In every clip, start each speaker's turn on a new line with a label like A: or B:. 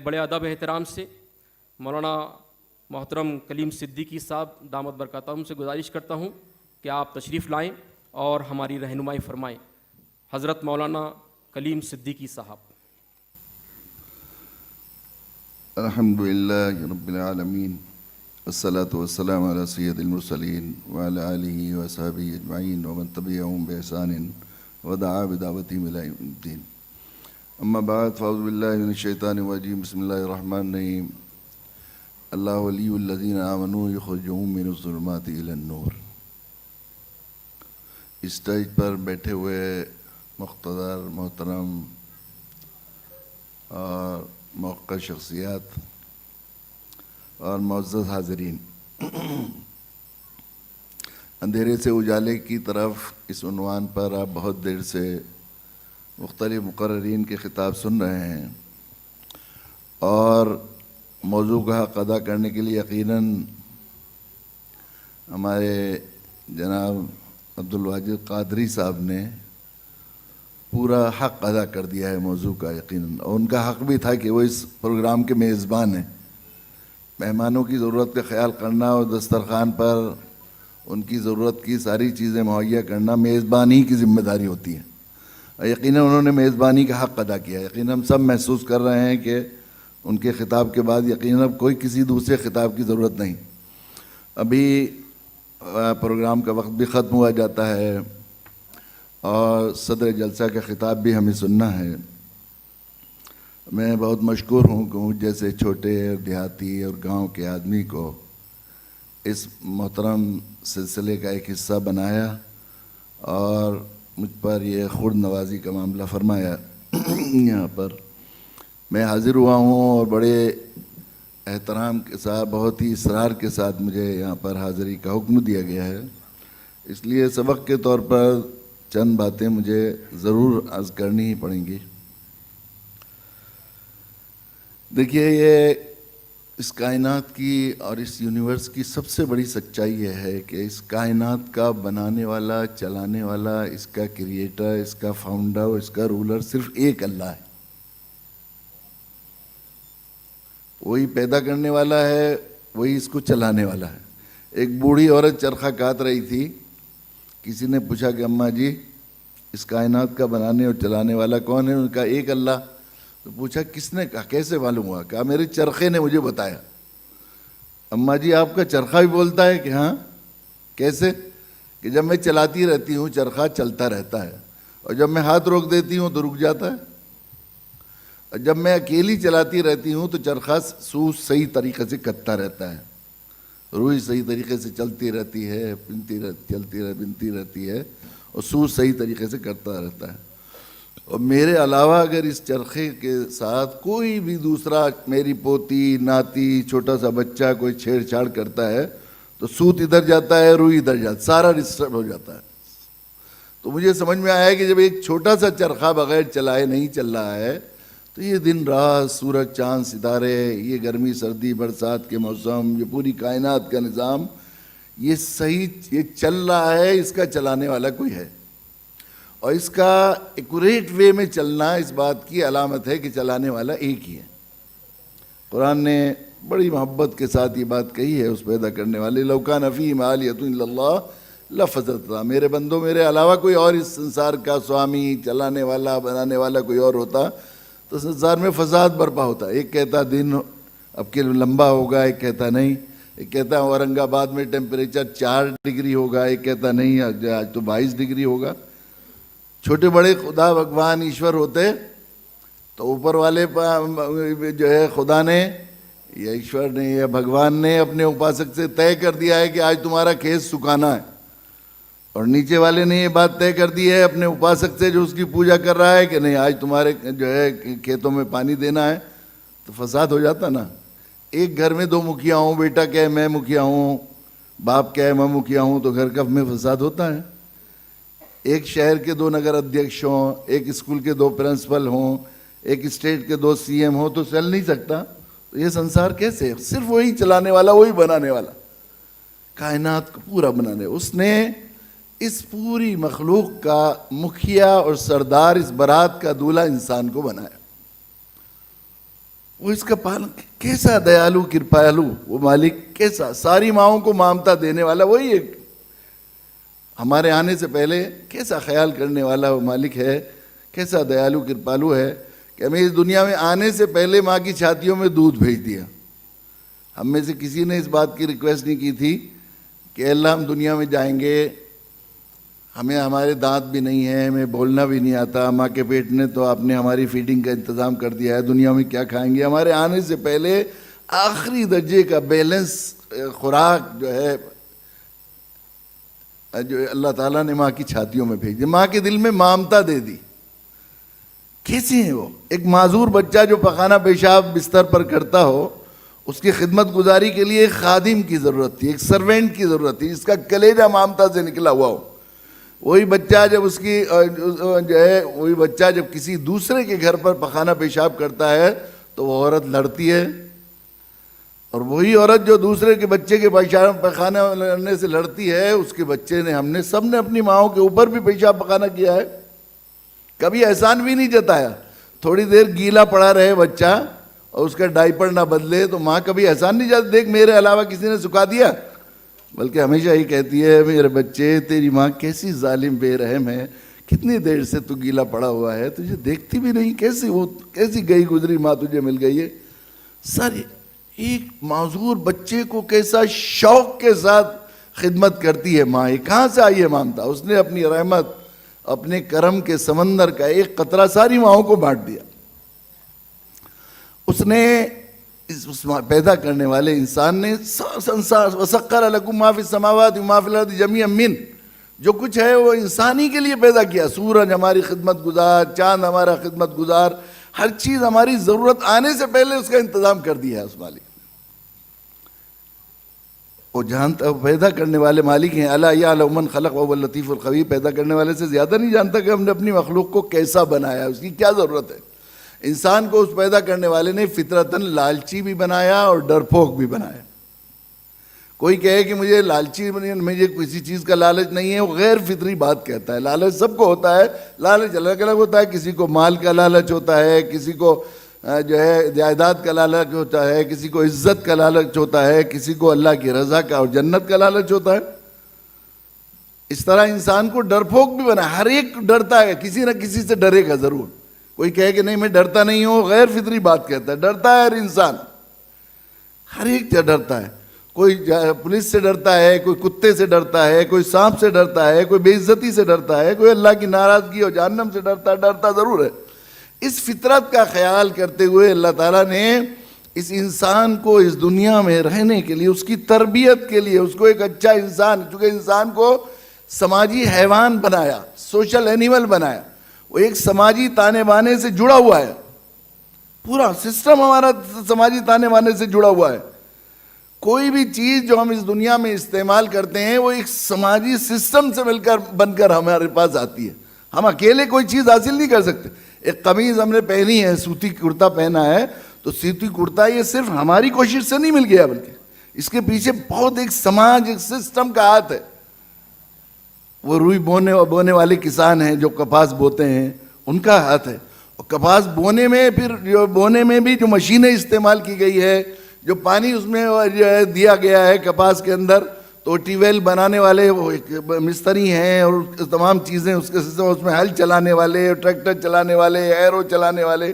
A: بڑے ادب احترام سے مولانا محترم کلیم صدیقی صاحب دامت برکاتہم سے گزارش کرتا ہوں کہ آپ تشریف لائیں اور ہماری رہنمائی فرمائیں. حضرت مولانا کلیم صدیقی صاحب.
B: الحمد للہ رب العالمین والصلاة والسلام علی سید المرسلین وعلی آلہ وصحبہ اجمعین ومن تبعہم بإحسان ودعا بدعوتہم الی یوم الدین. اما بعد فاعوذ باللہ من الشیطان الرجیم. بسم اللہ الرحمن الرحیم. اللہ ولی الذین آمنوا یخرجہم من الظلمات الی النور. اسٹیج پر بیٹھے ہوئے مقتدر محترم اور موقع شخصیات اور معزز حاضرین، اندھیرے سے اجالے کی طرف اس عنوان پر آپ بہت دیر سے مختلف مقررین کے خطاب سن رہے ہیں اور موضوع کا حق ادا کرنے کے لیے یقیناً ہمارے جناب عبدالواجد قادری صاحب نے پورا حق ادا کر دیا ہے موضوع کا یقیناً، اور ان کا حق بھی تھا کہ وہ اس پروگرام کے میزبان ہیں. مہمانوں کی ضرورت کا خیال کرنا اور دسترخوان پر ان کی ضرورت کی ساری چیزیں مہیا کرنا میزبانی کی ذمہ داری ہوتی ہے. یقیناً انہوں نے میزبانی کا حق ادا کیا. یقیناً ہم سب محسوس کر رہے ہیں کہ ان کے خطاب کے بعد یقیناً اب کوئی کسی دوسرے خطاب کی ضرورت نہیں. ابھی پروگرام کا وقت بھی ختم ہوا جاتا ہے اور صدر جلسہ کا خطاب بھی ہمیں سننا ہے. میں بہت مشکور ہوں کہ مجھ جیسے چھوٹے اور دیہاتی اور گاؤں کے آدمی کو اس محترم سلسلے کا ایک حصہ بنایا اور مجھ پر یہ خرد نوازی کا معاملہ فرمایا. یہاں پر میں حاضر ہوا ہوں اور بڑے احترام کے ساتھ، بہت ہی اصرار کے ساتھ مجھے یہاں پر حاضری کا حکم دیا گیا ہے. اس لیے سبق کے طور پر چند باتیں مجھے ضرور عرض کرنی ہی پڑیں گی. دیکھیے، یہ اس کائنات کی اور اس یونیورس کی سب سے بڑی سچائی یہ ہے کہ اس کائنات کا بنانے والا، چلانے والا، اس کا کریٹر، اس کا فاؤنڈر، اس کا رولر صرف ایک اللہ ہے. وہی پیدا کرنے والا ہے، وہی اس کو چلانے والا ہے. ایک بوڑھی عورت چرخہ کاٹ رہی تھی. کسی نے پوچھا کہ اماں جی، اس کائنات کا بنانے اور چلانے والا کون ہے؟ ان کا ایک اللہ. تو پوچھا کس نے کہا، کیسے معلوم ہوا؟ کہا میرے چرخے نے مجھے بتایا. اماں جی، آپ کا چرخہ بھی بولتا ہے؟ کہ ہاں. کیسے؟ کہ جب میں چلاتی رہتی ہوں چرخہ چلتا رہتا ہے، اور جب میں ہاتھ روک دیتی ہوں تو رک جاتا ہے. اور جب میں اکیلی چلاتی رہتی ہوں تو چرخہ سوس صحیح طریقے سے کٹتا رہتا ہے، روئی صحیح طریقے سے چلتی رہتی ہے، بنتی رہتی ہے، اور سوس صحیح طریقے سے کرتا رہتا ہے. اور میرے علاوہ اگر اس چرخے کے ساتھ کوئی بھی دوسرا، میری پوتی، ناتی، چھوٹا سا بچہ کوئی چھیڑ چھاڑ کرتا ہے تو سوت ادھر جاتا ہے، روئی ادھر جاتا ہے، سارا ڈسٹرب ہو جاتا ہے. تو مجھے سمجھ میں آیا کہ جب ایک چھوٹا سا چرخہ بغیر چلائے نہیں چل رہا ہے تو یہ دن رات، سورج چاند ستارے، یہ گرمی سردی برسات کے موسم، یہ پوری کائنات کا نظام، یہ صحیح یہ چل رہا ہے. اس کا چلانے والا کوئی ہے، اور اس کا ایکوریٹ وے میں چلنا اس بات کی علامت ہے کہ چلانے والا ایک ہی ہے. قرآن نے بڑی محبت کے ساتھ یہ بات کہی ہے اس پیدا کرنے والے، لَوْ كَانَ فِيهِمْ آلِهَةٌ إِلَّا اللَّهُ لَفَسَدَتَا. میرے بندوں، میرے علاوہ کوئی اور اس سنسار کا سوامی، چلانے والا، بنانے والا کوئی اور ہوتا تو سنسار میں فساد برپا ہوتا. ایک کہتا دن اب کے لمبا ہوگا، ایک کہتا نہیں. ایک کہتا اورنگ آباد میں ٹیمپریچر 4 ڈگری ہوگا، ایک کہتا نہیں آج تو 22 ڈگری ہوگا. چھوٹے بڑے خدا بھگوان ایشور ہوتے تو اوپر والے جو ہے خدا نے یا ایشور نے یا بھگوان نے اپنے اپاسک سے طے کر دیا ہے کہ آج تمہارا کھیت سکھانا ہے، اور نیچے والے نے یہ بات طے کر دی ہے اپنے اپاسک سے جو اس کی پوجا کر رہا ہے کہ نہیں، آج تمہارے جو ہے کھیتوں میں پانی دینا ہے. تو فساد ہو جاتا نا. ایک گھر میں 2 مکھیا ہوں، بیٹا کہے میں مکھیا ہوں، باپ کہے میں مکھیا ہوں، تو گھر کا میں فساد ہوتا ہے. ایک شہر کے 2 نگر ادھیکش ہوں، ایک اسکول کے 2 پرنسپل ہوں، ایک اسٹیٹ کے 2 سی ایم ہوں تو چل نہیں سکتا. تو یہ سنسار کیسے؟ صرف وہی چلانے والا، وہی بنانے والا، کائنات کو پورا بنانے. اس نے اس پوری مخلوق کا مکھیا اور سردار، اس برات کا دولہا انسان کو بنایا. وہ اس کا پالن کیسا دیالو کرپالو وہ مالک کیسا ساری ماؤں کو مامتا دینے والا وہی ایک ہمارے آنے سے پہلے کیسا خیال کرنے والا وہ مالک ہے, کیسا دیالو کرپالو ہے کہ ہمیں اس دنیا میں آنے سے پہلے ماں کی چھاتیوں میں دودھ بھیج دیا. ہم میں سے کسی نے اس بات کی ریکویسٹ نہیں کی تھی کہ اللہ ہم دنیا میں جائیں گے, ہمیں ہمارے دانت بھی نہیں ہیں, ہمیں بولنا بھی نہیں آتا, ماں کے پیٹ نے تو آپ نے ہماری فیڈنگ کا انتظام کر دیا ہے, دنیا میں کیا کھائیں گے. ہمارے آنے سے پہلے آخری درجے کا بیلنس خوراک جو ہے جو اللہ تعالیٰ نے ماں کی چھاتیوں میں بھیج دی, ماں کے دل میں مامتا دے دی. کیسے ہیں وہ؟ ایک معذور بچہ جو پخانہ پیشاب بستر پر کرتا ہو, اس کی خدمت گزاری کے لیے ایک خادم کی ضرورت تھی, ایک سرونٹ کی ضرورت تھی جس کا کلیجہ مامتا سے نکلا ہوا ہو. وہی بچہ جب اس کی جو ہے وہی بچہ جب کسی دوسرے کے گھر پر پخانہ پیشاب کرتا ہے تو وہ عورت لڑتی ہے, اور وہی عورت جو دوسرے کے بچے کے پخانہ لڑنے سے لڑتی ہے, اس کے بچے نے, ہم نے سب نے اپنی ماؤں کے اوپر بھی پیشاب پخانہ کیا ہے, کبھی احسان بھی نہیں جتایا. تھوڑی دیر گیلا پڑا رہے بچہ اور اس کا ڈائپر نہ بدلے تو ماں کبھی احسان نہیں جاتا, دیکھ میرے علاوہ کسی نے سکھا دیا, بلکہ ہمیشہ ہی کہتی ہے میرے بچے تیری ماں کیسی ظالم بے رحم ہے, کتنی دیر سے تو گیلا پڑا ہوا ہے, تجھے دیکھتی بھی نہیں, کیسی گئی گزری ماں تجھے مل گئی ہے. ساری ایک معذور بچے کو کیسا شوق کے ساتھ خدمت کرتی ہے ماں. یہ کہاں سے آئی ہے مامتا؟ اس نے اپنی رحمت, اپنے کرم کے سمندر کا ایک قطرہ ساری ماؤں کو بانٹ دیا. اس نے اس پیدا کرنے والے انسان نے وَسَخَّرَ لَكُم مَّا فِي السَّمَاوَاتِ وَمَا فِي الْأَرْضِ جَمِيعًا مِّنْهُ, جو کچھ ہے وہ انسانی کے لیے پیدا کیا. سورج ہماری خدمت گزار, چاند ہمارا خدمت گزار, ہر چیز ہماری ضرورت آنے سے پہلے اس کا انتظام کر دیا ہے اس مالک. وہ جانتا, پیدا کرنے والے مالک ہیں. اَلَا يَعْلَمُ مَنْ خَلَقَ وَهُوَ اللَّطِيفُ الْخَبِيرُ, پیدا کرنے والے سے زیادہ نہیں جانتا کہ ہم نے اپنی مخلوق کو کیسا بنایا, اس کی کیا ضرورت ہے. انسان کو اس پیدا کرنے والے نے فطرتاً لالچی بھی بنایا اور ڈرپوک بھی بنایا. کوئی کہے کہ مجھے لالچی, مجھے کسی چیز کا لالچ نہیں ہے, وہ غیر فطری بات کہتا ہے. لالچ سب کو ہوتا ہے, لالچ الگ الگ ہوتا ہے. کسی کو مال کا لالچ ہوتا ہے, کسی کو جو ہے جائیداد کا لالچ ہوتا ہے, کسی کو عزت کا لالچ ہوتا ہے, کسی کو اللہ کی رضا کا اور جنت کا لالچ ہوتا ہے. اس طرح انسان کو ڈرپوک بھی بنا, ہر ایک ڈرتا ہے, کسی نہ کسی سے ڈرے گا ضرور. کوئی کہے کہ نہیں میں ڈرتا نہیں ہوں, غیر فطری بات کہتا ہے. ڈرتا ہے ہر انسان, ہر ایک ڈرتا ہے. کوئی پولیس سے ڈرتا ہے, کوئی کتے سے ڈرتا ہے, کوئی سانپ سے ڈرتا ہے, کوئی بے عزتی سے ڈرتا ہے, کوئی اللہ کی ناراضگی اور جہنم سے ڈرتا ہے. ڈرتا ضرور ہے. اس فطرت کا خیال کرتے ہوئے اللہ تعالیٰ نے اس انسان کو اس دنیا میں رہنے کے لیے, اس کی تربیت کے لیے, اس کو ایک اچھا انسان, چونکہ انسان کو سماجی حیوان بنایا, سوشل اینیمل بنایا. وہ ایک سماجی تانے بانے سے جڑا ہوا ہے. پورا سسٹم ہمارا سماجی تانے بانے سے جڑا ہوا ہے. کوئی بھی چیز جو ہم اس دنیا میں استعمال کرتے ہیں وہ ایک سماجی سسٹم سے مل کر بن کر ہمارے پاس آتی ہے. ہم اکیلے کوئی چیز حاصل نہیں کر سکتے. ایک قمیض ہم نے پہنی ہے, سوتی کرتا پہنا ہے, تو سوتی کرتا یہ صرف ہماری کوشش سے نہیں مل گیا, بلکہ اس کے پیچھے بہت ایک سماج, ایک سسٹم کا ہاتھ ہے. وہ روئی بونے والے کسان ہیں جو کپاس بوتے ہیں, ان کا ہاتھ ہے. اور کپاس بونے میں پھر جو بونے میں بھی جو مشینیں استعمال کی گئی ہے, جو پانی اس میں جو ہے دیا گیا ہے کپاس کے اندر, تو ٹیوب ویل بنانے والے وہ مستری ہیں, اور تمام چیزیں اس کے سسٹم, اس میں ہل چلانے والے, ٹریکٹر چلانے والے, ایرو چلانے والے,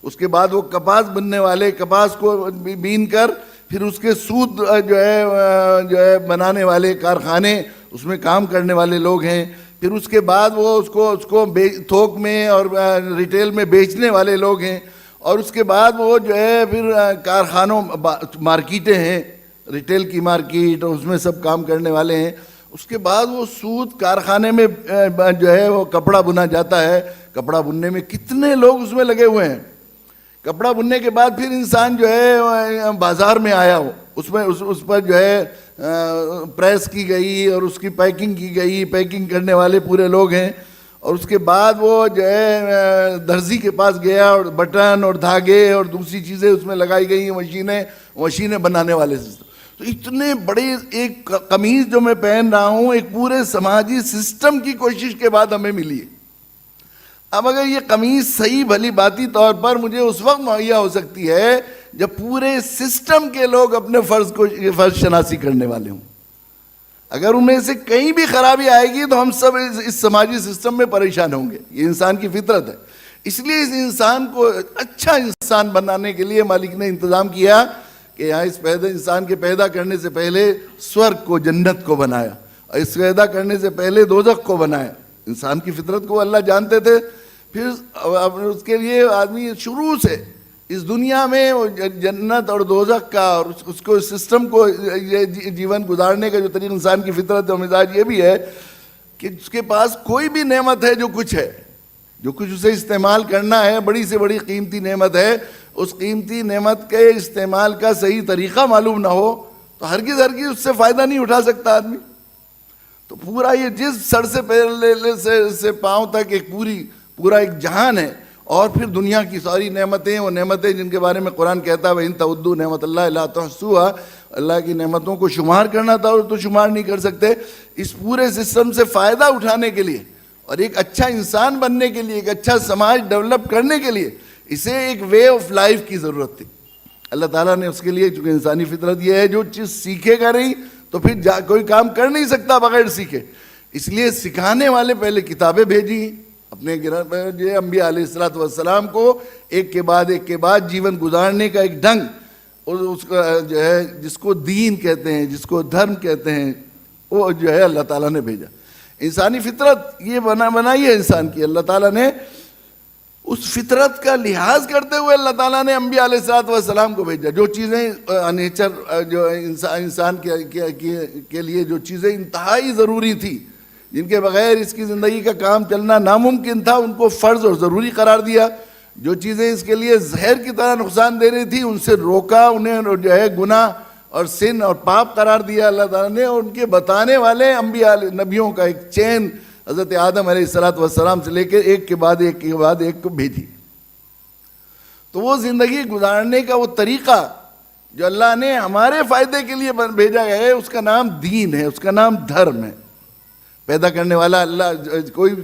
B: اس کے بعد وہ کپاس بننے والے, کپاس کو بین کر پھر اس کے سوت جو ہے بنانے والے کارخانے, اس میں کام کرنے والے لوگ ہیں. پھر اس کے بعد وہ اس کو تھوک میں اور ریٹیل میں بیچنے والے لوگ ہیں. اور اس کے بعد وہ جو ہے پھر کارخانوں, مارکیٹیں ہیں, ریٹیل کی مارکیٹ, اور اس میں سب کام کرنے والے ہیں. اس کے بعد وہ سوت کارخانے میں جو ہے وہ کپڑا بنا جاتا ہے. کپڑا بننے میں کتنے لوگ اس میں لگے ہوئے ہیں. کپڑا بننے کے بعد پھر انسان جو ہے بازار میں آیا ہو, اس میں اس پر جو ہے پریس کی گئی اور اس کی پیکنگ کی گئی. پیکنگ کرنے والے پورے لوگ ہیں. اور اس کے بعد وہ جو ہے درزی کے پاس گیا, اور بٹن اور دھاگے اور دوسری چیزیں اس میں لگائی گئی ہیں, مشینیں بنانے والے سسٹم. تو اتنے بڑے ایک قمیض جو میں پہن رہا ہوں, ایک پورے سماجی سسٹم کی کوشش کے بعد ہمیں ملی ہے. اب اگر یہ قمیص صحیح بھلی باتی طور پر مجھے اس وقت مہیا ہو سکتی ہے جب پورے سسٹم کے لوگ اپنے فرض شناسی کرنے والے ہوں. اگر ان میں سے کہیں بھی خرابی آئے گی تو ہم سب اس سماجی سسٹم میں پریشان ہوں گے. یہ انسان کی فطرت ہے. اس لیے اس انسان کو اچھا انسان بنانے کے لیے مالک نے انتظام کیا کہ یہاں اس انسان کے پیدا کرنے سے پہلے سورگ کو، جنت کو بنایا، اور اس پیدا کرنے سے پہلے دوزخ کو بنایا. انسان کی فطرت کو اللہ جانتے تھے. پھر اس کے لیے آدمی شروع سے اس دنیا میں جنت اور دوزخ کا اور اس کو سسٹم کو جیون گزارنے کا جو طریقہ انسان کی فطرت اور مزاج یہ بھی ہے کہ اس کے پاس کوئی بھی نعمت ہے، جو کچھ ہے، جو کچھ اسے استعمال کرنا ہے، بڑی سے بڑی قیمتی نعمت ہے، اس قیمتی نعمت کے استعمال کا صحیح طریقہ معلوم نہ ہو تو ہرگز اس سے فائدہ نہیں اٹھا سکتا آدمی. تو پورا یہ جس سر سے پیر سے پاؤں تک ایک پورا ایک جہان ہے. اور پھر دنیا کی ساری نعمتیں، وہ نعمتیں جن کے بارے میں قرآن کہتا ہے وَإِن تَعُدُّوا نِعْمَتَ اللَّهِ لَا تُحْصُوهَا، اللہ کی نعمتوں کو شمار کرنا تھا اور تو شمار نہیں کر سکتے. اس پورے سسٹم سے فائدہ اٹھانے کے لیے اور ایک اچھا انسان بننے کے لیے، ایک اچھا سماج ڈیولپ کرنے کے لیے اسے ایک وے آف لائف کی ضرورت تھی. اللہ تعالیٰ نے اس کے لیے، چونکہ انسانی فطرت یہ ہے جو چیز سیکھے گا نہیں تو پھر کوئی کام کر نہیں سکتا بغیر سیکھے. اس لیے سکھانے والے پہلے کتابیں بھیجی اپنے انبیاء علیہ الصلوۃ والسلام کو، ایک کے بعد جیون گزارنے کا ایک ڈھنگ، اور اس کا جو ہے جس کو دین کہتے ہیں، جس کو دھرم کہتے ہیں، وہ جو ہے اللہ تعالیٰ نے بھیجا. انسانی فطرت یہ بنائی ہے انسان کی. اللہ تعالیٰ نے اس فطرت کا لحاظ کرتے ہوئے اللہ تعالیٰ نے انبیاء علیہ الصلوۃ والسلام کو بھیجا. جو چیزیں نیچر، جو انسان کے لیے جو چیزیں انتہائی ضروری تھی، جن کے بغیر اس کی زندگی کا کام چلنا ناممکن تھا، ان کو فرض اور ضروری قرار دیا. جو چیزیں اس کے لیے زہر کی طرح نقصان دے رہی تھی ان سے روکا، انہیں جو ہے گناہ اور سن اور پاپ قرار دیا اللہ تعالیٰ نے. اور ان کے بتانے والے انبیاء نبیوں کا ایک چین حضرت آدم علیہ الصلوۃ والسلام سے لے کے ایک کے بعد ایک کو بھیجی. تو وہ زندگی گزارنے کا وہ طریقہ جو اللہ نے ہمارے فائدے کے لیے بھیجا ہے، اس کا نام دین ہے، اس کا نام دھرم ہے. پیدا کرنے والا اللہ، کوئی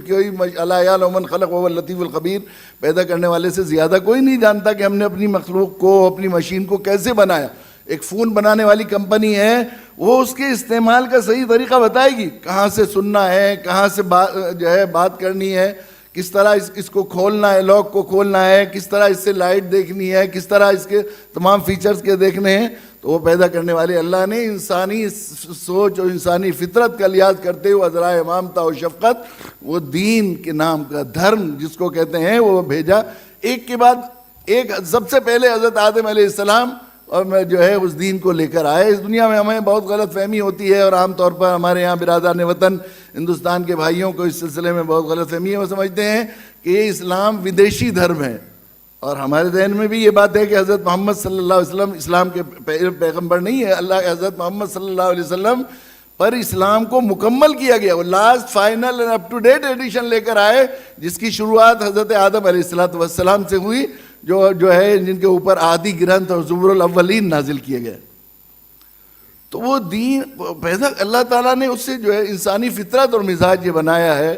B: الا یعلم من خلق وهو اللطیف الخبیر، پیدا کرنے والے سے زیادہ کوئی نہیں جانتا کہ ہم نے اپنی مخلوق کو، اپنی مشین کو کیسے بنایا. ایک فون بنانے والی کمپنی ہے، وہ اس کے استعمال کا صحیح طریقہ بتائے گی، کہاں سے سننا ہے، کہاں سے بات کرنی ہے، کس طرح اس کو کھولنا ہے، لاک کو کھولنا ہے، کس طرح اس سے لائٹ دیکھنی ہے، کس طرح اس کے تمام فیچرز کے دیکھنے ہیں. تو وہ پیدا کرنے والے اللہ نے انسانی سوچ اور انسانی فطرت کا لحاظ کرتے ہوئے ذرائع مامتا اور شفقت، وہ دین کے نام کا دھرم جس کو کہتے ہیں، وہ بھیجا. ایک کے بعد ایک. سب سے پہلے حضرت آدم علیہ السلام اور میں جو ہے اس دین کو لے کر آئے. اس دنیا میں ہمیں بہت غلط فہمی ہوتی ہے، اور عام طور پر ہمارے یہاں برادران وطن ہندوستان کے بھائیوں کو اس سلسلے میں بہت غلط فہمی ہے. وہ سمجھتے ہیں کہ یہ اسلام ودیشی دھرم ہے، اور ہمارے ذہن میں بھی یہ بات ہے کہ حضرت محمد صلی اللہ علیہ وسلم اسلام کے پیغمبر نہیں ہے. اللہ حضرت محمد صلی اللہ علیہ وسلم پر اسلام کو مکمل کیا گیا. وہ last final and up to date edition لے کر آئے، جس کی شروعات حضرت آدم علیہ الصلوۃ والسلام سے ہوئی، جو ہے جن کے اوپر آدی گرنتھ اور زبر الاولین نازل کیے گئے. تو وہ دین پیدا اللہ تعالیٰ نے اس سے جو ہے انسانی فطرت اور مزاج یہ بنایا ہے.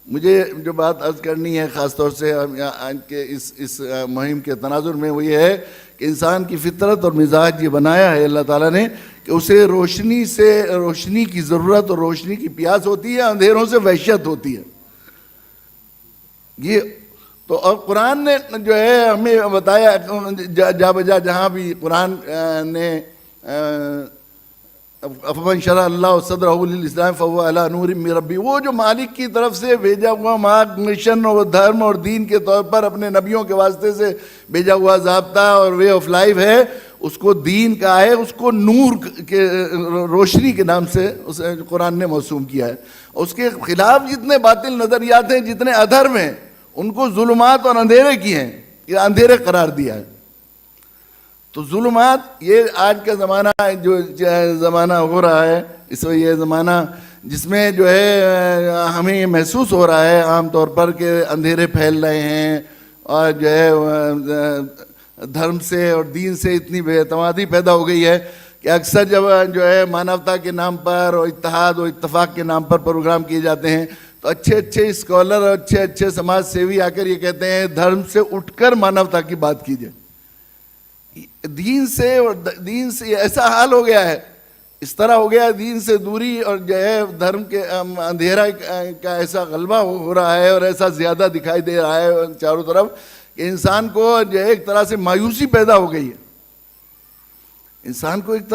B: مجھے جو بات عرض کرنی ہے خاص طور سے آج کے اس مہم کے تناظر میں، وہ یہ ہے کہ انسان کی فطرت اور مزاج یہ بنایا ہے اللہ تعالیٰ نے کہ اسے روشنی کی ضرورت اور روشنی کی پیاس ہوتی ہے، اندھیروں سے وحشت ہوتی ہے. یہ تو اور قرآن نے جو ہے ہمیں بتایا، جا بجا جہاں بھی قرآن نے افمن شرح اللہ صدرہ للاسلام فهو علی نور من ربی، وہ جو مالک کی طرف سے بھیجا ہوا مشن اور دھرم اور دین کے طور پر اپنے نبیوں کے واسطے سے بھیجا ہوا ضابطہ اور وے آف لائف ہے، اس کو دین کا ہے، اس کو نور کے روشنی کے نام سے اسے قرآن نے موسوم کیا ہے. اس کے خلاف جتنے باطل نظریات ہیں، جتنے ادھرم ہیں، ان کو ظلمات اور اندھیرے کی ہیں، یہ اندھیرے قرار دیا ہے. تو ظلمات، یہ آج کا زمانہ جو زمانہ ہو رہا ہے، اس میں یہ زمانہ جس میں جو ہے ہمیں یہ محسوس ہو رہا ہے عام طور پر کہ اندھیرے پھیل رہے ہیں، اور جو ہے دھرم سے اور دین سے اتنی بے اعتمادی پیدا ہو گئی ہے کہ اکثر جب جو ہے مانوتا کے نام پر اور اتحاد اور اتفاق کے نام پر پروگرام کیے جاتے ہیں تو اچھے اچھے اسکالر اور اچھے اچھے سماج سیوی آ کر یہ کہتے ہیں دھرم سے اٹھ کر مانوتا کی بات کیجیے. دین سے ایسا حال ہو گیا ہے, اس طرح ہو گیا دین سے دوری اور جو ہے دھرم کے اندھیرا کا ایسا غلبہ ہو رہا ہے اور ایسا زیادہ دکھائی دے رہا ہے چاروں طرف کہ انسان کو جو ہے ایک طرح سے مایوسی پیدا ہو گئی ہے. انسان کو ایک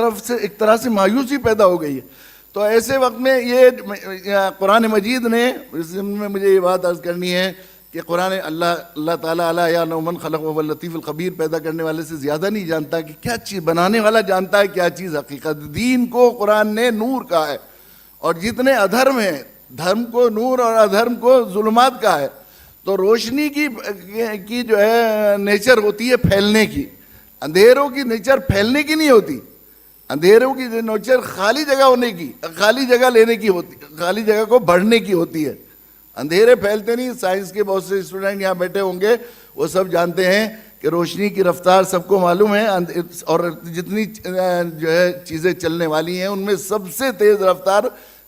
B: طرح سے مایوسی پیدا ہو گئی ہے. تو ایسے وقت میں یہ قرآن مجید نے, اس میں مجھے یہ بات عرض کرنی ہے کہ قرآن اللہ تعالیٰ علیہ یا من خلق و اللطیف الخبیر پیدا کرنے والے سے زیادہ نہیں جانتا کہ کیا چیز بنانے والا جانتا ہے کیا چیز حقیقت. دین کو قرآن نے نور کہا ہے اور جتنے ادھرم ہیں دھرم کو نور اور ادھرم کو ظلمات کہا ہے. تو روشنی کی جو ہے نیچر ہوتی ہے پھیلنے کی, اندھیروں کی نیچر پھیلنے کی نہیں ہوتی. اندھیروں کی نیچر خالی جگہ ہونے کی, خالی جگہ لینے کی ہوتی, خالی جگہ کو بڑھنے کی ہوتی ہے. اندھیرے پھیلتے نہیں. سائنس کے بہت سے اسٹوڈنٹ یہاں بیٹھے ہوں گے, وہ سب جانتے ہیں کہ روشنی کی رفتار سب کو معلوم ہے, اور جتنی جو ہے چیزیں چلنے والی ہیں ان میں سب سے تیز رفتار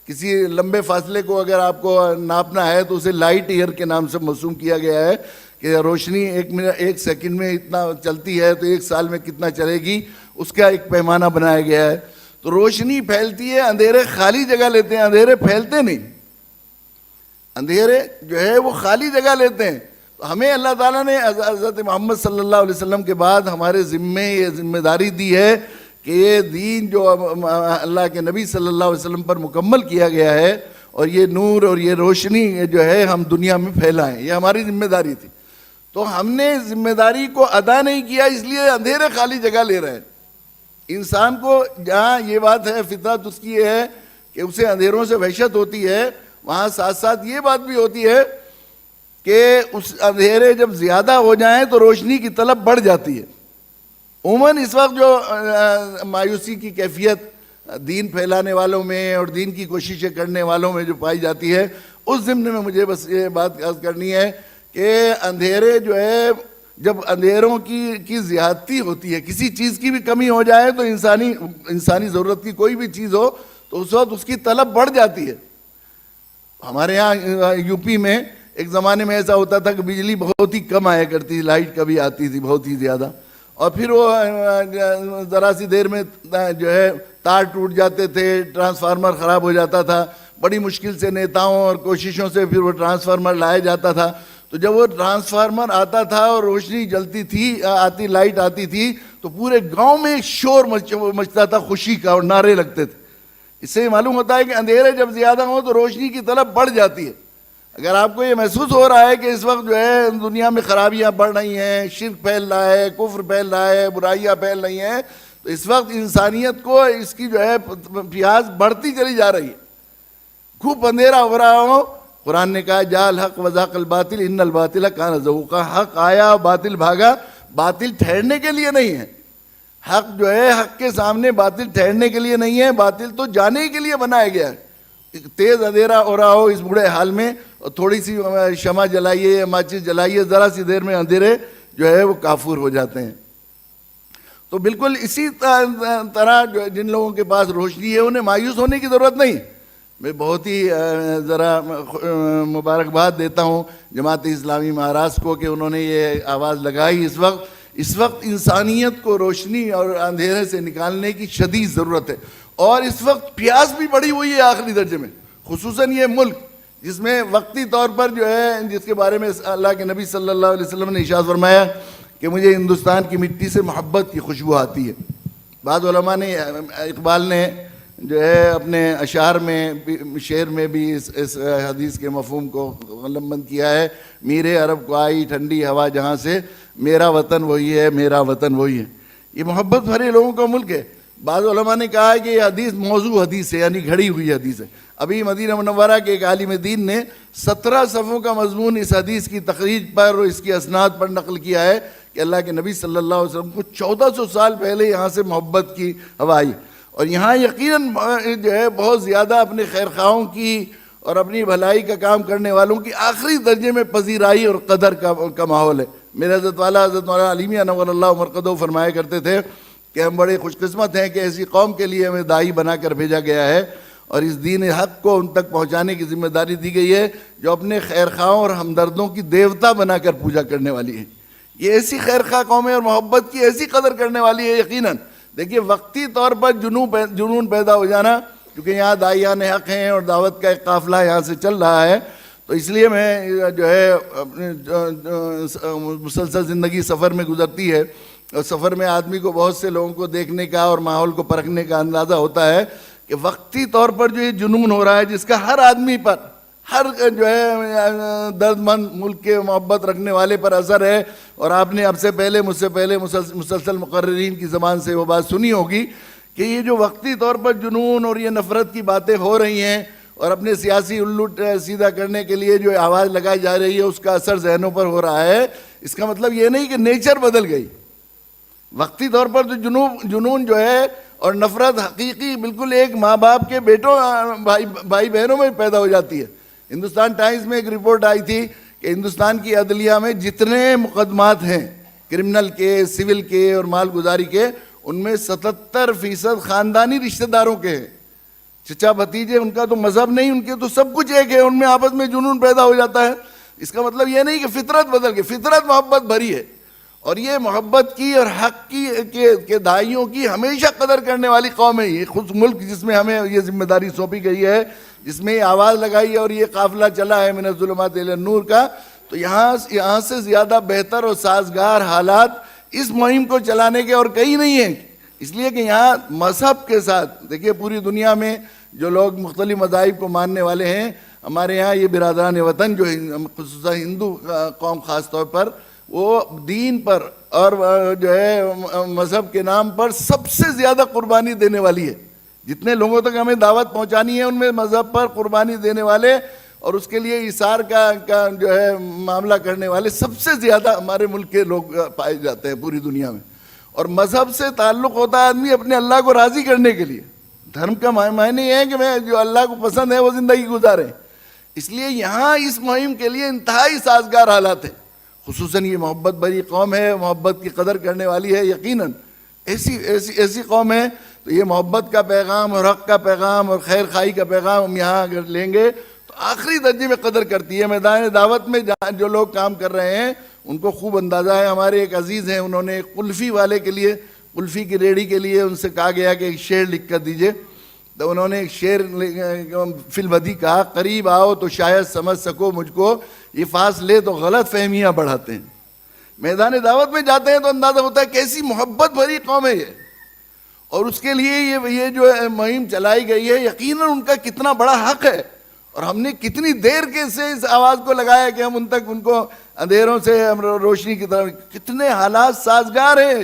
B: کسی لمبے فاصلے کو اگر آپ کو ناپنا ہے تو اسے لائٹ ایئر کے نام سے موسوم کیا گیا ہے کہ روشنی ایک سیکنڈ میں اتنا چلتی ہے تو ایک سال میں کتنا چلے گی, اس کا ایک پیمانہ بنایا گیا ہے. تو روشنی پھیلتی ہے, اندھیرے خالی جگہ لیتے ہیں, اندھیرے پھیلتے نہیں. اندھیرے جو ہے وہ خالی جگہ لیتے ہیں. ہمیں اللہ تعالیٰ نے حضرت محمد صلی اللہ علیہ وسلم کے بعد ہمارے ذمے یہ ذمہ داری دی ہے کہ یہ دین جو اللہ کے نبی صلی اللہ علیہ وسلم پر مکمل کیا گیا ہے اور یہ نور اور یہ روشنی جو ہے ہم دنیا میں پھیلائیں, یہ ہماری ذمہ داری تھی. تو ہم نے ذمہ داری کو ادا نہیں کیا, اس لیے اندھیرے خالی جگہ لے رہے ہیں. انسان کو جہاں یہ بات ہے فطرت اس کی یہ ہے کہ اسے اندھیروں سے وحشت ہوتی ہے, وہاں ساتھ ساتھ یہ بات بھی ہوتی ہے کہ اس اندھیرے جب زیادہ ہو جائیں تو روشنی کی طلب بڑھ جاتی ہے. عموماً اس وقت جو مایوسی کی کیفیت دین پھیلانے والوں میں اور دین کی کوششیں کرنے والوں میں جو پائی جاتی ہے, اس ضمن میں مجھے بس یہ بات عرض کرنی ہے کہ اندھیرے جو ہے جب اندھیروں کی زیادتی ہوتی ہے, کسی چیز کی بھی کمی ہو جائے تو انسانی ضرورت کی کوئی بھی چیز ہو تو اس وقت اس کی طلب بڑھ جاتی ہے. ہمارے یہاں یو پی میں ایک زمانے میں ایسا ہوتا تھا کہ بجلی بہت ہی کم آیا کرتی تھی, لائٹ کبھی آتی تھی بہت ہی زیادہ, اور پھر وہ ذرا سی دیر میں جو ہے تار ٹوٹ جاتے تھے, ٹرانسفارمر خراب ہو جاتا تھا. بڑی مشکل سے نیتاؤں اور کوششوں سے پھر وہ ٹرانسفارمر لایا جاتا تھا. تو جب وہ ٹرانسفارمر آتا تھا اور روشنی جلتی تھی لائٹ آتی تھی تو پورے گاؤں میں ایک شور مچتا تھا خوشی کا اور نعرے لگتے تھے. اس سے معلوم ہوتا ہے کہ اندھیرے جب زیادہ ہوں تو روشنی کی طلب بڑھ جاتی ہے. اگر آپ کو یہ محسوس ہو رہا ہے کہ اس وقت جو ہے دنیا میں خرابیاں بڑھ رہی ہیں, شرک پھیل رہا ہے, کفر پھیل رہا ہے, برائیاں پھیل رہی ہیں, تو اس وقت انسانیت کو اس کی جو ہے پیاس بڑھتی چلی جا رہی ہے. خوب اندھیرا ہو رہا ہو. قرآن نے کہا جا الحق وزاق الباطل ان الباطل کان زہوقا, حق آیا باطل بھاگا. باطل ٹھہرنے کے لیے نہیں ہے, حق جو ہے حق کے سامنے باطل ٹھہرنے کے لیے نہیں ہے, باطل تو جانے کے لیے بنایا گیا ہے. تیز اندھیرا ہو رہا ہو اس بڑے حال میں اور تھوڑی سی شمع جلائیے یا ماچس جلائیے, ذرا سی دیر میں اندھیرے جو ہے وہ کافور ہو جاتے ہیں. تو بالکل اسی طرح جن لوگوں کے پاس روشنی ہے انہیں مایوس ہونے کی ضرورت نہیں. میں بہت ہی ذرا مبارکباد دیتا ہوں جماعت اسلامی مہاراشٹر کو کہ انہوں نے یہ آواز لگائی. اس وقت انسانیت کو روشنی اور اندھیرے سے نکالنے کی شدید ضرورت ہے, اور اس وقت پیاس بھی بڑی ہوئی ہے آخری درجے میں, خصوصاً یہ ملک جس میں وقتی طور پر جو ہے جس کے بارے میں اللہ کے نبی صلی اللہ علیہ وسلم نے ارشاد فرمایا کہ مجھے ہندوستان کی مٹی سے محبت کی خوشبو آتی ہے. بعض علماء نے, اقبال نے جو ہے اپنے اشعار میں شعر میں بھی اس حدیث کے مفہوم کو قلم بند کیا ہے. میرے عرب کو آئی ٹھنڈی ہوا جہاں سے, میرا وطن وہی ہے, میرا وطن وہی ہے. یہ محبت بھرے لوگوں کا ملک ہے. بعض علماء نے کہا ہے کہ یہ حدیث موضوع حدیث ہے, یعنی گھڑی ہوئی حدیث ہے. ابھی مدینہ منورہ کے ایک عالم دین نے 17 صفحوں کا مضمون اس حدیث کی تخریج پر اور اس کی اسناد پر نقل کیا ہے کہ اللہ کے نبی صلی اللہ علیہ وسلم کو 1400 سال پہلے یہاں سے محبت کی ہوا آئی, اور یہاں یقیناً جو ہے بہت زیادہ اپنے خیرخواہوں کی اور اپنی بھلائی کا کام کرنے والوں کی آخری درجے میں پذیرائی اور قدر کا ماحول ہے. میرے حضرت مولانا علیمیہ نور اللہ مرقدہ فرمایا کرتے تھے کہ ہم بڑے خوش قسمت ہیں کہ ایسی قوم کے لیے ہمیں داعی بنا کر بھیجا گیا ہے, اور اس دین حق کو ان تک پہنچانے کی ذمہ داری دی گئی ہے جو اپنے خیرخواہوں اور ہمدردوں کی دیوتا بنا کر پوجا کرنے والی ہے. یہ ایسی خیرخواہ قوم ہے اور محبت کی ایسی قدر کرنے والی ہے. یقیناً دیکھیے وقتی طور پر جنون پیدا ہو جانا، کیونکہ یہاں داعیان حق ہیں اور دعوت کا ایک قافلہ یہاں سے چل رہا ہے، تو اس لیے میں جو ہے اپنے مسلسل زندگی سفر میں گزرتی ہے، اور سفر میں آدمی کو بہت سے لوگوں کو دیکھنے کا اور ماحول کو پرکھنے کا اندازہ ہوتا ہے کہ وقتی طور پر جو یہ جنون ہو رہا ہے جس کا ہر آدمی پر، ہر جو ہے درد مند ملک کے محبت رکھنے والے پر اثر ہے. اور آپ نے اب سے پہلے مجھ سے پہلے مسلسل مقررین کی زبان سے وہ بات سنی ہوگی کہ یہ جو وقتی طور پر جنون اور یہ نفرت کی باتیں ہو رہی ہیں اور اپنے سیاسی الٹ سیدھا کرنے کے لیے جو آواز لگائی جا رہی ہے اس کا اثر ذہنوں پر ہو رہا ہے، اس کا مطلب یہ نہیں کہ نیچر بدل گئی. وقتی طور پر جو جنون جو ہے اور نفرت حقیقی بالکل ایک ماں باپ کے بیٹوں بھائی بہنوں میں پیدا ہو جاتی ہے. ہندوستان ٹائمز میں ایک رپورٹ آئی تھی کہ ہندوستان کی عدلیہ میں جتنے مقدمات ہیں کرمنل کے، سول کے اور مال گزاری کے، ان میں 77% خاندانی رشتہ داروں کے ہیں. چچا بھتیجے، ان کا تو مذہب نہیں، ان کے تو سب کچھ ایک ہے، ان میں آپس میں جنون پیدا ہو جاتا ہے. اس کا مطلب یہ نہیں کہ فطرت بدل گئی، فطرت محبت بھری ہے. اور یہ محبت کی اور حق کی کے داعیوں کی ہمیشہ قدر کرنے والی قوم ہے. یہ خود ملک جس میں ہمیں یہ ذمہ داری سونپی گئی ہے، جس میں یہ آواز لگائی ہے اور یہ قافلہ چلا ہے من الظلمات الی النور کا، تو یہاں سے زیادہ بہتر اور سازگار حالات اس مہم کو چلانے کے اور کہیں نہیں ہیں. اس لیے کہ یہاں مذہب کے ساتھ دیکھیے پوری دنیا میں جو لوگ مختلف مذاہب کو ماننے والے ہیں، ہمارے یہاں یہ برادران وطن جو خصوصاً ہندو قوم خاص طور پر، وہ دین پر اور جو ہے مذہب کے نام پر سب سے زیادہ قربانی دینے والی ہے. جتنے لوگوں تک ہمیں دعوت پہنچانی ہے ان میں مذہب پر قربانی دینے والے اور اس کے لیے ایثار کا جو ہے معاملہ کرنے والے سب سے زیادہ ہمارے ملک کے لوگ پائے جاتے ہیں پوری دنیا میں. اور مذہب سے تعلق ہوتا ہے آدمی اپنے اللہ کو راضی کرنے کے لیے. دھرم کا معنی یہ ہے کہ میں جو اللہ کو پسند ہے وہ زندگی گزاریں. اس لیے یہاں اس مہم کے لیے انتہائی سازگار حالات ہیں. خصوصاً یہ محبت بھری قوم ہے، محبت کی قدر کرنے والی ہے. یقیناً ایسی قوم ہے تو یہ محبت کا پیغام اور حق کا پیغام اور خیر خواہی کا پیغام ہم یہاں اگر لیں گے تو آخری درجے میں قدر کرتی ہے. میدان دعوت میں جو لوگ کام کر رہے ہیں ان کو خوب اندازہ ہے. ہمارے ایک عزیز ہیں، انہوں نے ایک قلفی والے کے لیے، قلفی کی ریڑھی کے لیے ان سے کہا گیا کہ ایک شعر لکھ کر دیجئے. تو انہوں نے ایک شعر فی البدی کہا، قریب آؤ تو شاید سمجھ سکو مجھ کو، یہ فاصلے تو غلط فہمیاں بڑھاتے ہیں. میدان دعوت میں جاتے ہیں تو اندازہ ہوتا ہے کیسی محبت بھری قوم ہے یہ. اور اس کے لیے یہ جو مہم چلائی گئی ہے، یقیناً ان کا کتنا بڑا حق ہے. اور ہم نے کتنی دیر سے اس آواز کو لگایا کہ ہم ان کو اندھیروں سے روشنی کی طرف، کتنے حالات سازگار ہیں.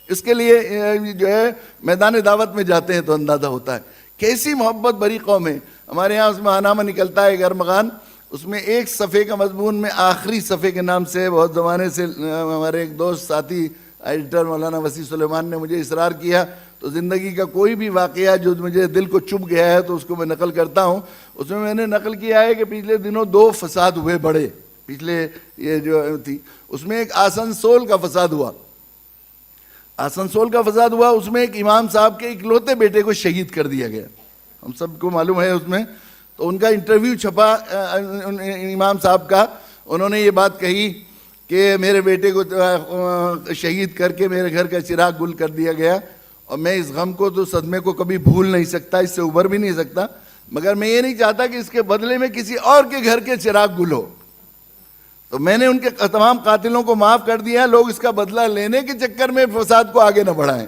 B: اس کے لیے جو ہے میدان دعوت میں جاتے ہیں تو اندازہ ہوتا ہے کیسی محبت بھری قوم ہے. ہمارے یہاں اس میں نامہ نکلتا ہے ارمغان، اس میں ایک صفحے کا مضمون میں آخری صفحے کے نام سے بہت زمانے سے ہمارے ایک دوست ساتھی ایڈیٹر مولانا وسیع سلیمان نے مجھے اصرار کیا، تو زندگی کا کوئی بھی واقعہ جو مجھے دل کو چبھ گیا ہے تو اس کو میں نقل کرتا ہوں. اس میں نے نقل کیا ہے کہ پچھلے دنوں 2 فساد ہوئے بڑے، پچھلے یہ جو تھی اس میں ایک آسنسول کا فساد ہوا. آسنسول کا فساد ہوا، اس میں ایک امام صاحب کے اکلوتے بیٹے کو شہید کر دیا گیا. ہم سب کو معلوم ہے اس میں. تو ان کا انٹرویو چھپا امام صاحب کا. انہوں نے یہ بات کہی کہ میرے بیٹے کو شہید کر کے میرے گھر کا چراغ گل کر دیا گیا، اور میں اس غم کو تو صدمے کو کبھی بھول نہیں سکتا، اس سے ابھر بھی نہیں سکتا، مگر میں یہ نہیں چاہتا کہ اس کے بدلے میں کسی اور کے گھر کے چراغ گل ہو. تو میں نے ان کے تمام قاتلوں کو معاف کر دیا. لوگ اس کا بدلہ لینے کے چکر میں فساد کو آگے نہ بڑھائیں.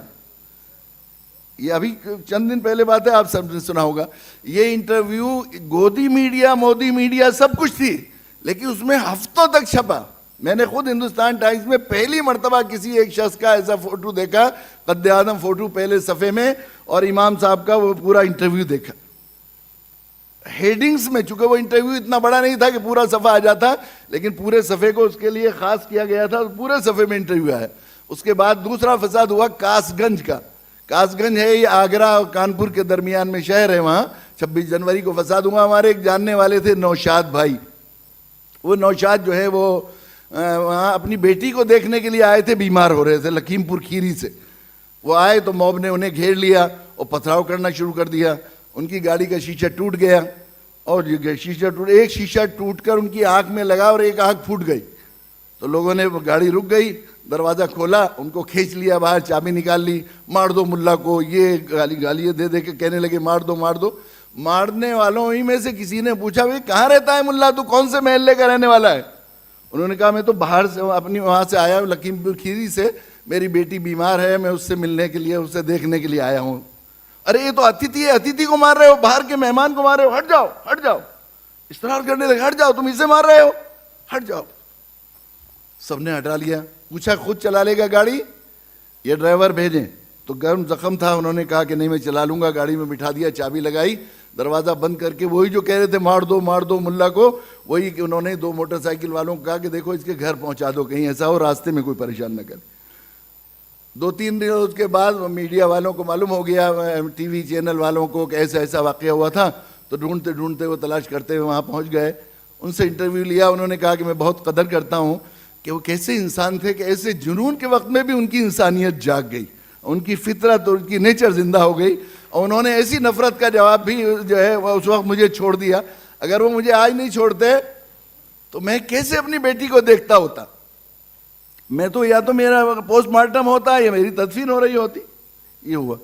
B: یہ ابھی چند دن پہلے بات ہے، آپ سب نے سنا ہوگا. یہ انٹرویو گودی میڈیا، مودی میڈیا سب کچھ تھی، لیکن اس میں ہفتوں تک چھپا. میں نے خود ہندوستان ٹائمز میں پہلی مرتبہ کسی ایک شخص کا ایسا فوٹو دیکھا، قد آدم فوٹو پہلے صفحے میں، اور امام صاحب کا وہ پورا انٹرویو دیکھا ہیڈنگز میں. چونکہ وہ انٹرویو اتنا بڑا نہیں تھا کہ پورا صفحہ آ جاتا، لیکن پورے صفحے کو اس کے لیے خاص کیا گیا تھا، پورے صفحے میں انٹرویو آیا. اس کے بعد دوسرا فساد ہوا کاس گنج کا. کاس گنج ہے یہ آگرہ اور کانپور کے درمیان میں شہر ہے. وہاں 26 جنوری کو فساد ہوا. ہمارے ایک جاننے والے تھے نوشاد بھائی. وہ نوشاد جو ہے وہ وہاں اپنی بیٹی کو دیکھنے کے لیے آئے تھے، بیمار ہو رہے تھے لکھیم پور کھیری سے. وہ آئے تو موب نے انہیں گھیر لیا اور پتھراؤ کرنا شروع کر دیا. ان کی گاڑی کا شیشہ ٹوٹ گیا اور ایک شیشہ ٹوٹ کر ان کی آنکھ میں لگا اور ایک آنکھ پھوٹ گئی. تو لوگوں نے گاڑی رک گئی, دروازہ کھولا, ان کو کھینچ لیا باہر, چابی نکال لی, مار دو ملا کو, یہ گالیاں دے دے کے کہنے لگے مار دو مار دو. مارنے والوں ہی میں سے کسی نے پوچھا بھائی کہاں رہتا ہے ملا, تو کون سے محلے کا رہنے والا ہے؟ انہوں نے کہا میں تو باہر سے اپنی وہاں سے آیا ہوں, لکھیم پور کھیری سے, میری بیٹی بیمار ہے, میں اس سے ملنے کے لیے, اسے دیکھنے کے لیے آیا ہوں. ارے یہ تو اتیتھی ہے, اتیتھی کو مار رہے ہو, باہر کے مہمان کو مار رہے ہو, ہٹ جاؤ ہٹ جاؤ. اصرار کرنے لگے ہٹ جاؤ, تم اسے مار رہے ہو, ہٹ جاؤ. سب نے ہٹا لیا. پوچھا خود چلا لے گا گاڑی, یہ ڈرائیور بھیجیں؟ تو گرم زخم تھا, انہوں نے کہا کہ نہیں میں چلا لوں گا. گاڑی میں بٹھا دیا, چابی لگائی, دروازہ بند کر کے وہی جو کہہ رہے تھے مار دو ملا کو, وہی کہ انہوں نے 2 موٹر سائیکل والوں کو کہا کہ دیکھو اس کے گھر پہنچا دو, کہیں ایسا ہو راستے میں کوئی پریشان نہ کرے. 2-3 دن اس کے بعد میڈیا والوں کو معلوم ہو گیا, ٹی وی چینل والوں کو, کہ ایسا واقعہ ہوا تھا. تو ڈھونڈتے وہ تلاش کرتے ہوئے وہاں پہنچ گئے. ان سے انٹرویو لیا. انہوں نے کہا کہ میں بہت قدر کرتا ہوں کہ وہ کیسے انسان تھے کہ ایسے جنون کے وقت میں بھی ان کی انسانیت جاگ گئی, ان کی فطرت اور ان کی نیچر زندہ ہو گئی, اور انہوں نے ایسی نفرت کا جواب بھی جو ہے وہ اس وقت مجھے چھوڑ دیا. اگر وہ مجھے آج نہیں چھوڑتے تو میں کیسے اپنی بیٹی کو دیکھتا ہوتا؟ میں تو یا تو میرا پوسٹ مارٹم ہوتا یا میری تدفین ہو رہی ہوتی. یہ ہوا.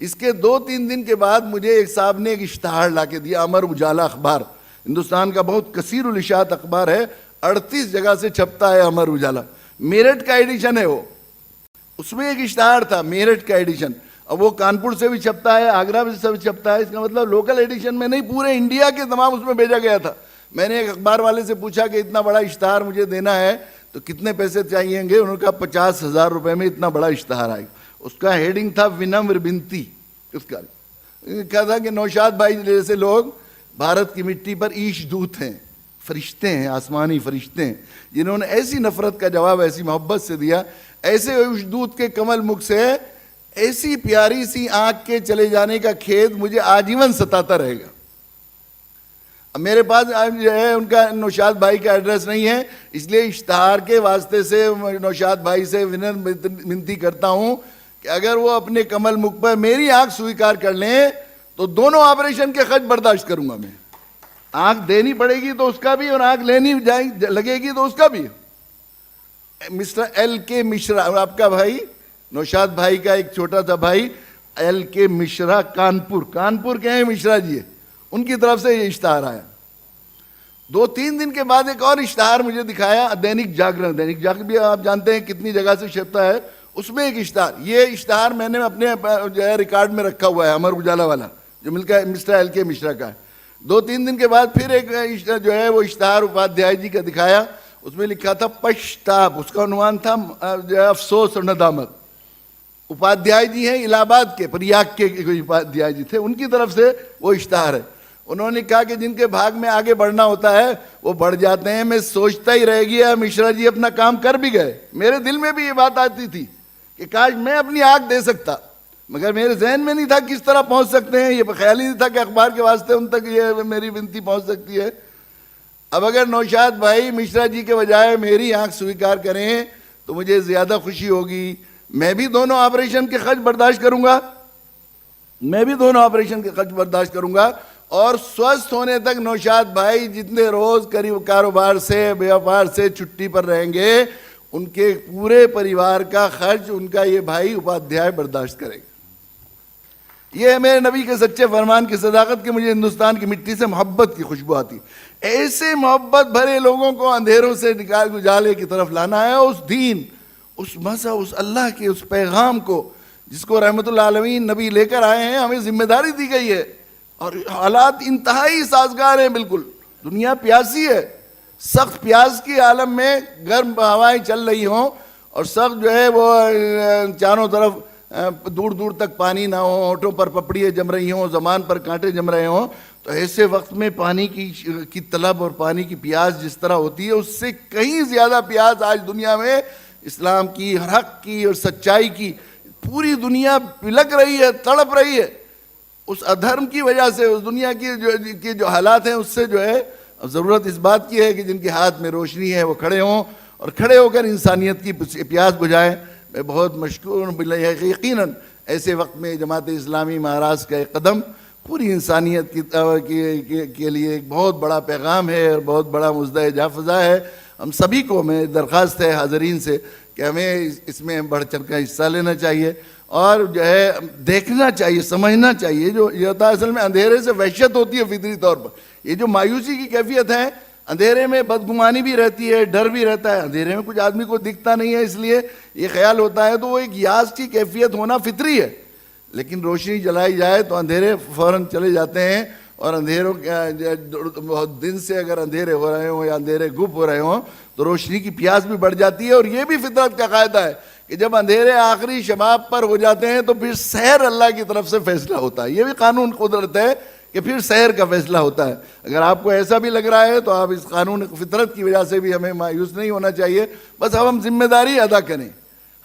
B: اس کے 2-3 دن کے بعد مجھے ایک صاحب نے ایک اشتہار لا کے دیا, امر اجالا اخبار, ہندوستان کا بہت کثیر الاشاعت اخبار ہے, 38 جگہ سے چھپتا ہے امر اجالا. میرٹھ کا ایڈیشن ہے وہ, اس میں ایک اشتہار تھا میرٹھ کا ایڈیشن. اب وہ کانپور سے بھی چھپتا ہے, آگرہ سے بھی چھپتا ہے. اس کا مطلب لوکل ایڈیشن میں نہیں, پورے انڈیا کے تمام اس میں بھیجا گیا تھا. میں نے ایک اخبار والے سے پوچھا کہ اتنا بڑا اشتہار مجھے دینا ہے تو کتنے پیسے چاہیے گے؟ انہوں نے کہا 50,000 روپے میں اتنا بڑا اشتہار آئے گا. اس کا ہیڈنگ تھا ونمر بنتی. اس کا کہا تھا کہ نوشاد بھائی جیسے لوگ بھارت کی مٹی پر عیش دودھ ہیں, فرشتے ہیں, آسمانی فرشتے ہیں, جنہوں نے ایسی نفرت کا جواب ایسی محبت سے دیا. ایسے عیش دودھ کے کمل مکھ سے ایسی پیاری سی آنکھ کے چلے جانے کا کھید مجھے آجیون ستاتا رہے گا. اب میرے پاس جو ہے ان کا نوشاد بھائی کا ایڈریس نہیں ہے, اس لیے اشتہار کے واسطے سے نوشاد بھائی سے ونتی کرتا ہوں کہ اگر وہ اپنے کمل مکھ پر میری آنکھ سویکار کر لیں تو دونوں آپریشن کے خرچ برداشت کروں گا میں. آنکھ دینی پڑے گی تو اس کا بھی, اور آنکھ لینی لگے گی تو اس کا بھی. مسٹر ایل کے مشرا, آپ کا بھائی نوشاد بھائی کا ایک چھوٹا سا بھائی ایل کے مشرا, کانپور کے ہیں مشرا جی, ان کی طرف سے یہ اشتہار آیا. 2-3 دن کے بعد ایک اور اشتہار مجھے دکھایا, دینک جاگرن بھی آپ جانتے ہیں کتنی جگہ سے چھپتا ہے, اس میں ایک اشتہار. یہ اشتہار میں نے اپنے جو ہے ریکارڈ میں رکھا ہوا ہے, امر اجالا والا جو مل کر مسٹر ایل کے مشرا کا ہے. 2-3 دن کے بعد پھر ایک جو ہے وہ اشتہار اپادھیائے جی کا دکھایا. اس میں لکھا تھا پشتاپ, اس کا عنوان تھا جو ہے افسوس اور ندامت. اپادھیائے جی ہیں الہ آباد کے, پریاگ کے اپادھیائے جی تھے, ان کی طرف سے وہ اشتہار ہے. انہوں نے کہا کہ جن کے بھاگ میں آگے بڑھنا ہوتا ہے وہ بڑھ جاتے ہیں. میں سوچتا ہی رہ گیا مشرا جی اپنا کام کر بھی گئے. میرے دل میں بھی یہ بات آتی تھی کہ کاش میں اپنی آنکھ دے سکتا, مگر میرے ذہن میں نہیں تھا کس طرح پہنچ سکتے ہیں. یہ خیال ہی نہیں تھا کہ اخبار کے واسطے ان تک یہ میری ونتی پہنچ سکتی ہے. اب اگر نوشاد بھائی مشرا جی کے بجائے میری آنکھ سویکار کریں تو مجھے زیادہ خوشی ہوگی. میں بھی دونوں آپریشن کے خرچ برداشت کروں گا, اور سوستھ ہونے تک نوشاد بھائی جتنے روز کاروبار سے بیوپار سے چھٹی پر رہیں گے ان کے پورے پریوار کا خرچ ان کا یہ بھائی اپادھیائے برداشت کرے گا. یہ ہے میرے نبی کے سچے فرمان کی صداقت کہ مجھے ہندوستان کی مٹی سے محبت کی خوشبو آتی. ایسے محبت بھرے لوگوں کو اندھیروں سے نکال اجالے کی طرف لانا ہے. اس دین, اس مذہب, اس اللہ کے اس پیغام کو جس کو رحمت اللہ عالمین نبی لے کر آئے ہیں, ہمیں ذمہ داری دی گئی ہے. اور حالات انتہائی سازگار ہیں, بالکل دنیا پیاسی ہے. سخت پیاس کی عالم میں گرم ہوائیں چل رہی ہوں اور سخت جو ہے وہ چاروں طرف دور دور تک پانی نہ ہو, ہونٹوں پر پپڑیاں جم رہی ہوں, زبان پر کانٹے جم رہے ہوں, تو ایسے وقت میں پانی کی طلب اور پانی کی پیاس جس طرح ہوتی ہے اس سے کہیں زیادہ پیاس آج دنیا میں اسلام کی, حق کی اور سچائی کی. پوری دنیا پلک رہی ہے, تڑپ رہی ہے اس ادھرم کی وجہ سے. اس دنیا کی جو حالات ہیں اس سے جو ہے ضرورت اس بات کی ہے کہ جن کے ہاتھ میں روشنی ہے وہ کھڑے ہوں اور کھڑے ہو کر انسانیت کی پیاس بجھائیں. میں بہت مشکور ہوں, یقیناً ایسے وقت میں جماعت اسلامی مہاراشٹر کا ایک قدم پوری انسانیت کے لیے ایک بہت بڑا پیغام ہے اور بہت بڑا مزدہ جا فضا ہے. ہم سبھی کو میں درخواست ہے حاضرین سے کہ ہمیں اس میں بڑھ چڑھ کر حصہ لینا چاہیے اور جو ہے دیکھنا چاہیے, سمجھنا چاہیے. جو یہ ہوتا ہے اصل میں اندھیرے سے وحشت ہوتی ہے فطری طور پر. یہ جو مایوسی کی کیفیت ہے, اندھیرے میں بدگمانی بھی رہتی ہے, ڈر بھی رہتا ہے. اندھیرے میں کچھ آدمی کو دکھتا نہیں ہے اس لیے یہ خیال ہوتا ہے, تو وہ ایک یاس کی کیفیت ہونا فطری ہے. لیکن روشنی جلائی جائے تو اندھیرے فوراً چلے جاتے ہیں, اور اندھیروں بہت دن سے اگر اندھیرے ہو رہے ہوں یا اندھیرے گپ ہو رہے ہوں تو روشنی کی پیاس بھی بڑھ جاتی ہے. اور یہ بھی فطرت کا قاعدہ ہے کہ جب اندھیرے آخری شباب پر ہو جاتے ہیں تو پھر سحر اللہ کی طرف سے فیصلہ ہوتا ہے. یہ بھی قانون قدرت ہے کہ پھر سحر کا فیصلہ ہوتا ہے. اگر آپ کو ایسا بھی لگ رہا ہے تو آپ اس قانون فطرت کی وجہ سے بھی ہمیں مایوس نہیں ہونا چاہیے. بس ہم ذمہ داری ادا کریں,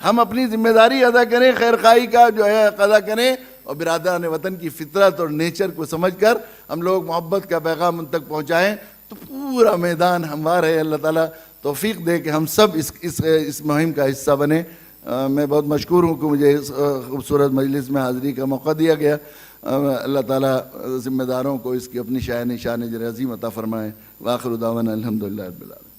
B: ہم اپنی ذمہ داری ادا کریں, خیر خواہی کا جو ہے ادا کریں, اور برادران وطن کی فطرت اور نیچر کو سمجھ کر ہم لوگ محبت کا پیغام ان تک پہنچائیں تو پورا میدان ہموار ہے. اللہ تعالیٰ توفیق دے کہ ہم سب اس مہم کا حصہ بنیں. میں بہت مشکور ہوں کہ مجھے اس خوبصورت مجلس میں حاضری کا موقع دیا گیا. اللہ تعالیٰ ذمہ داروں کو اس کی اپنی شان عظیم عطا فرمائے. وآخر دعوانا الحمدللہ رب العالمین.